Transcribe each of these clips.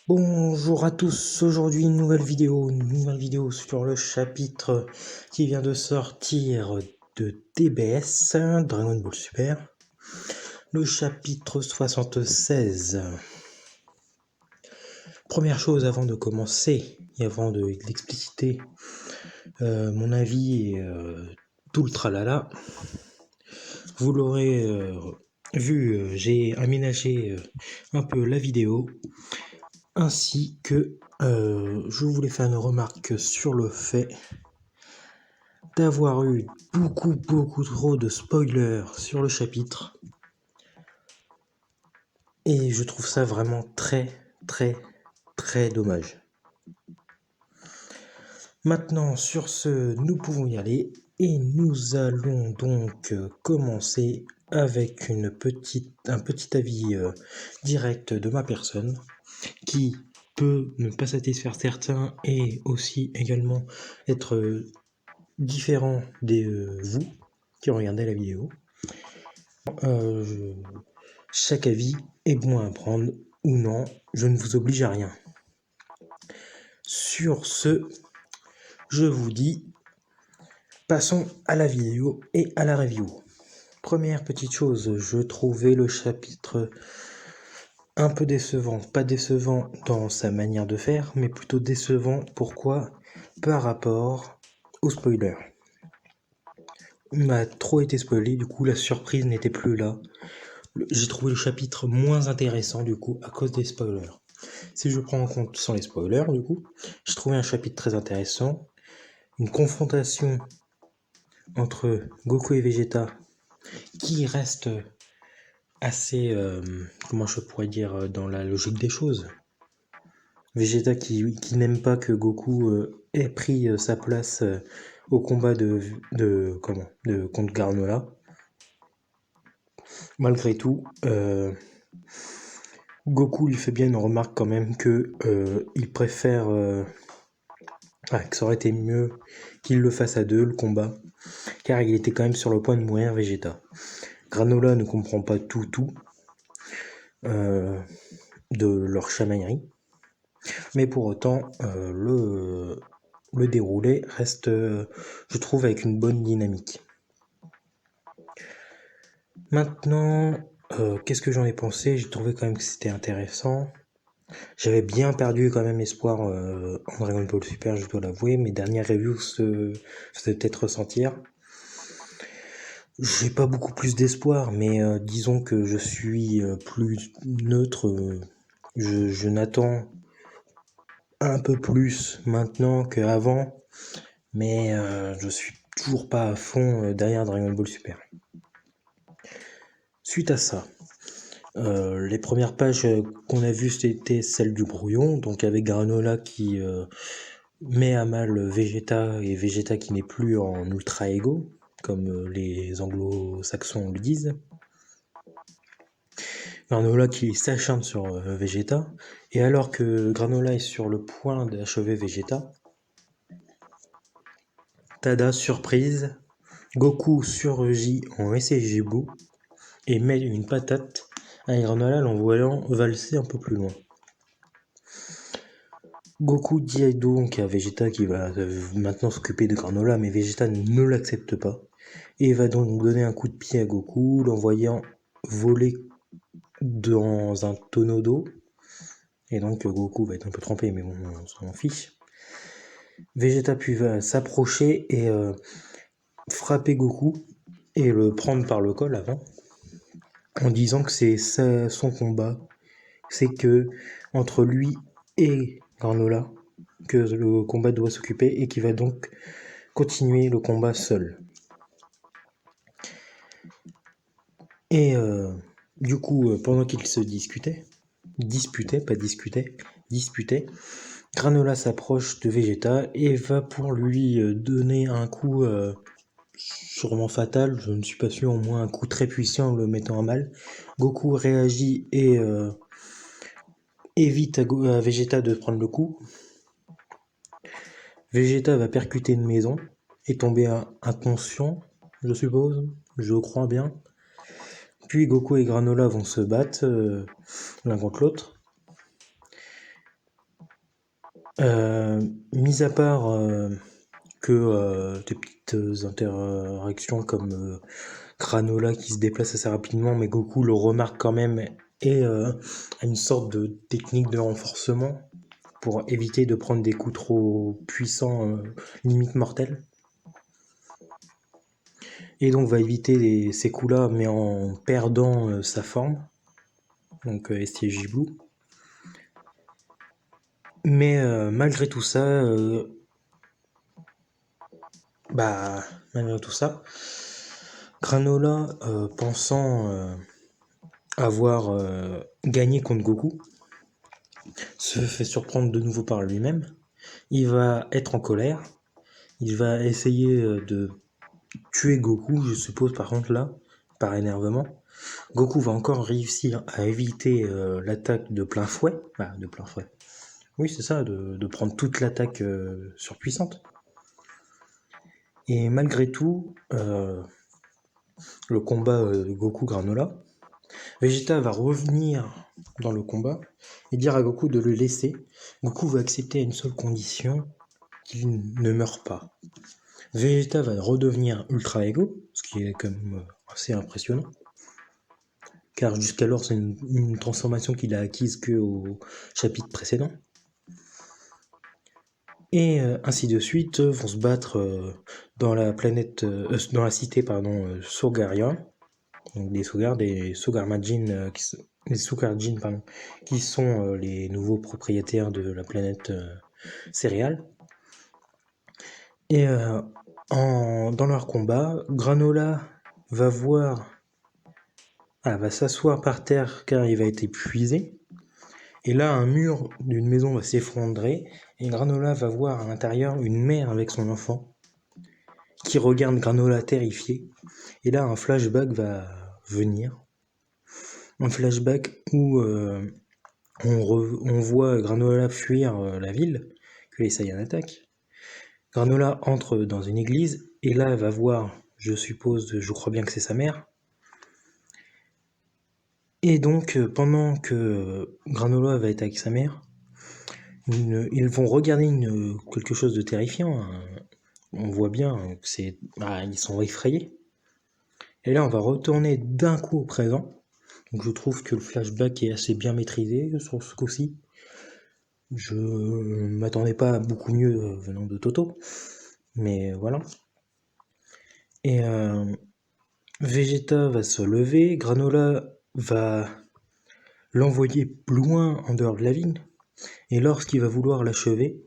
Bonjour à tous, aujourd'hui une nouvelle vidéo sur le chapitre qui vient de sortir de DBS, Dragon Ball Super, le chapitre 76. Première chose avant de commencer et avant d'expliciter mon avis et tout le tralala, vous l'aurez vu, j'ai aménagé un peu la vidéo. Ainsi que je voulais faire une remarque sur le fait d'avoir eu beaucoup trop de spoilers sur le chapitre. Et je trouve ça vraiment très dommage. Maintenant, sur ce, nous pouvons y aller. Et nous allons donc commencer avec un petit avis direct de ma personne qui peut ne pas satisfaire certains et aussi également être différent des vous qui regardez la vidéo. Chaque avis est bon à prendre ou non, je ne vous oblige à rien. Sur ce, je vous dis, passons à la vidéo et à la review. Première petite chose, je trouvais le chapitre un peu décevant. Pas décevant dans sa manière de faire, mais plutôt décevant. Pourquoi? Par rapport au spoiler. Il m'a trop été spoilé, du coup la surprise n'était plus là. J'ai trouvé le chapitre moins intéressant du coup à cause des spoilers. Si je prends en compte sans les spoilers du coup, j'ai trouvé un chapitre très intéressant. Une confrontation entre Goku et Vegeta qui reste assez, comment je pourrais dire, dans la logique des choses. Vegeta qui n'aime pas que Goku ait pris sa place au combat contre Granola. Malgré tout, Goku lui fait bien une remarque quand même que il préfère que ça aurait été mieux qu'il le fasse à deux le combat, car il était quand même sur le point de mourir Vegeta. Granola ne comprend pas tout de leur chamaillerie, mais pour autant le déroulé reste, je trouve, avec une bonne dynamique. Maintenant, qu'est-ce que j'en ai pensé? J'ai trouvé quand même que c'était intéressant. J'avais bien perdu quand même espoir en Dragon Ball Super, je dois l'avouer. Mes dernières reviews se faisaient peut-être ressentir. J'ai pas beaucoup plus d'espoir, mais disons que je suis plus neutre. Je n'attends un peu plus maintenant qu'avant, mais je suis toujours pas à fond derrière Dragon Ball Super. Suite à ça, les premières pages qu'on a vues, c'était celle du brouillon, donc avec Granola qui met à mal Vegeta et Vegeta qui n'est plus en ultra ego, comme les anglo-saxons le disent. Granola qui s'acharne sur Vegeta, et alors que Granola est sur le point d'achever Vegeta, tada, surprise, Goku surgit en SSJ Blue et met une patate à Granola l'envoyant valser un peu plus loin. Goku dit donc à Vegeta qu'il va maintenant s'occuper de Granola, mais Vegeta ne l'accepte pas et va donc donner un coup de pied à Goku, l'envoyant voler dans un tonneau d'eau. Et donc Goku va être un peu trempé, mais bon, on s'en fiche. Vegeta puis va s'approcher et frapper Goku et le prendre par le col avant, en disant que c'est son combat, c'est que entre lui et Granola que le combat doit s'occuper et qu'il va donc continuer le combat seul. Et du coup, pendant qu'ils se disputaient, Granola s'approche de Vegeta et va pour lui donner un coup sûrement fatal, je ne suis pas sûr, au moins un coup très puissant en le mettant à mal. Goku réagit et évite à Vegeta de prendre le coup. Vegeta va percuter une maison et tomber inconscient, je suppose, je crois bien. Puis Goku et Granola vont se battre l'un contre l'autre. Mis à part des petites interactions comme Granola qui se déplace assez rapidement, mais Goku le remarque quand même et a une sorte de technique de renforcement pour éviter de prendre des coups trop puissants, limite mortels. Et donc va éviter ces coups-là, mais en perdant sa forme, donc STJ Blue. Mais malgré tout ça, malgré tout ça, Granola, pensant avoir gagné contre Goku, se fait surprendre de nouveau par lui-même. Il va être en colère. Il va essayer de tuer Goku, je suppose, par contre là, par énervement. Goku va encore réussir à éviter l'attaque de plein fouet. De plein fouet. Oui, c'est ça, de prendre toute l'attaque surpuissante. Et malgré tout, le combat Goku-Granola, Vegeta va revenir dans le combat et dire à Goku de le laisser. Goku va accepter à une seule condition, qu'il ne meure pas. Vegeta va redevenir Ultra Ego, ce qui est quand même assez impressionnant. Car jusqu'alors, c'est une transformation qu'il a acquise qu'au chapitre précédent. Et ainsi de suite, vont se battre dans la planète, dans la cité, Sogaria. Donc des Sogars, des Sogarmajin, les Sogarjin, qui sont les nouveaux propriétaires de la planète céréale. Et dans leur combat, Granola va s'asseoir par terre car il va être épuisé. Et là, un mur d'une maison va s'effondrer et Granola va voir à l'intérieur une mère avec son enfant qui regarde Granola terrifié. Et là, un flashback va venir. Un flashback où on voit Granola fuir la ville, que les Saiyans attaquent. Granola entre dans une église et là, elle va voir, je crois bien que c'est sa mère. Et donc, pendant que Granola va être avec sa mère, ils vont regarder quelque chose de terrifiant. On voit bien que ils sont effrayés. Et là, on va retourner d'un coup au présent. Donc, je trouve que le flashback est assez bien maîtrisé sur ce coup-ci. Je m'attendais pas à beaucoup mieux venant de Toto. Mais voilà. Et Vegeta va se lever. Granola va l'envoyer plus loin en dehors de la ville. Et lorsqu'il va vouloir l'achever,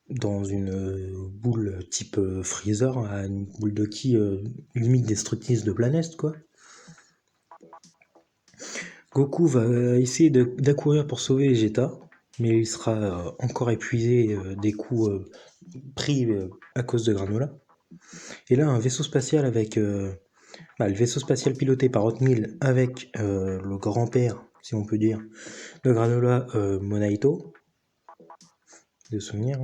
dans une boule type Freezer, une boule de ki limite destructrice de planète, quoi. Goku va essayer d'accourir pour sauver Vegeta, mais il sera encore épuisé des coups pris à cause de Granola. Et là, un vaisseau spatial le vaisseau spatial piloté par Hotmil avec le grand-père, si on peut dire, de Granola, Monaito, de souvenir,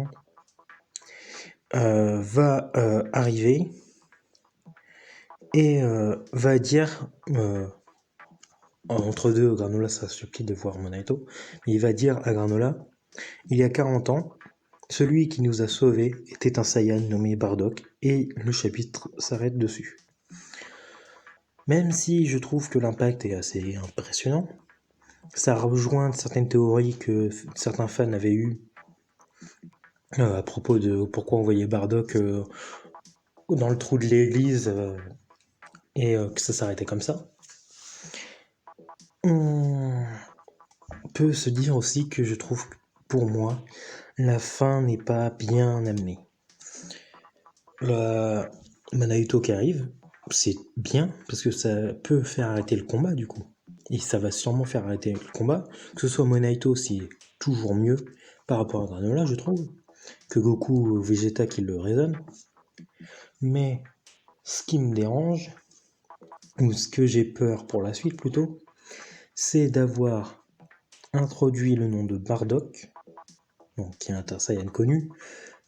va arriver et va dire, entre deux, Granola sera surpris de voir Monaito, mais il va dire à Granola, il y a 40 ans, celui qui nous a sauvés était un Saiyan nommé Bardock, et le chapitre s'arrête dessus. Même si je trouve que l'impact est assez impressionnant, ça rejoint certaines théories que certains fans avaient eues à propos de pourquoi on voyait Bardock dans le trou de l'église et que ça s'arrêtait comme ça. On peut se dire aussi que je trouve que pour moi, la fin n'est pas bien amenée. La Monaito qui arrive, c'est bien parce que ça peut faire arrêter le combat du coup. Et ça va sûrement faire arrêter le combat. Que ce soit Monaito, c'est toujours mieux par rapport à Granola, je trouve, que Goku ou Vegeta qui le raisonne. Mais ce qui me dérange, ou ce que j'ai peur pour la suite plutôt, c'est d'avoir introduit le nom de Bardock, donc qui est un Saiyan connu.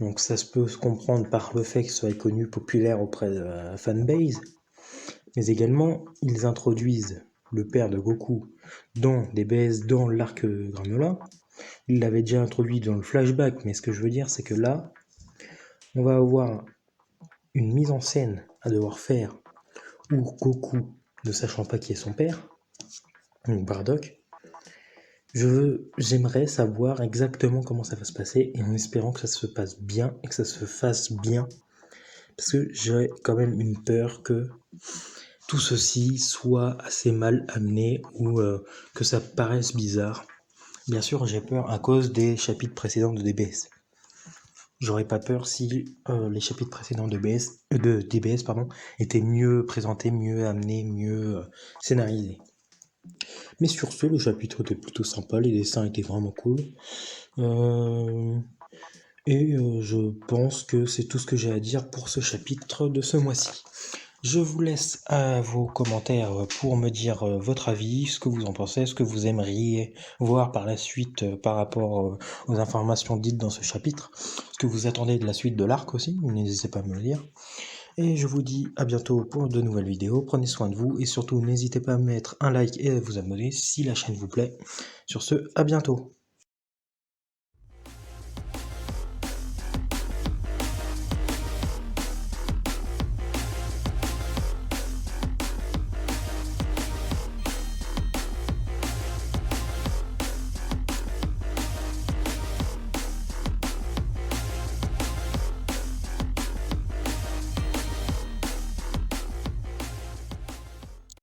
Donc ça se peut se comprendre par le fait qu'il soit connu, populaire auprès de la fanbase. Mais également, ils introduisent le père de Goku dans des BS dans l'arc Granola. Il l'avait déjà introduit dans le flashback, mais ce que je veux dire, c'est que là, on va avoir une mise en scène à devoir faire où Goku, ne sachant pas qui est son père, donc Bardock, j'aimerais savoir exactement comment ça va se passer et en espérant que ça se passe bien et que ça se fasse bien, parce que j'ai quand même une peur que tout ceci soit assez mal amené ou que ça paraisse bizarre. Bien sûr, j'ai peur à cause des chapitres précédents de DBS. J'aurais pas peur si les chapitres précédents de DBS étaient mieux présentés, mieux amenés, mieux scénarisés. Mais sur ce, le chapitre était plutôt sympa, les dessins étaient vraiment cool. Je pense que c'est tout ce que j'ai à dire pour ce chapitre de ce mois-ci. Je vous laisse à vos commentaires pour me dire votre avis, ce que vous en pensez, ce que vous aimeriez voir par la suite par rapport aux informations dites dans ce chapitre, ce que vous attendez de la suite de l'arc aussi, n'hésitez pas à me le dire. Et je vous dis à bientôt pour de nouvelles vidéos, prenez soin de vous et surtout n'hésitez pas à mettre un like et à vous abonner si la chaîne vous plaît. Sur ce, à bientôt.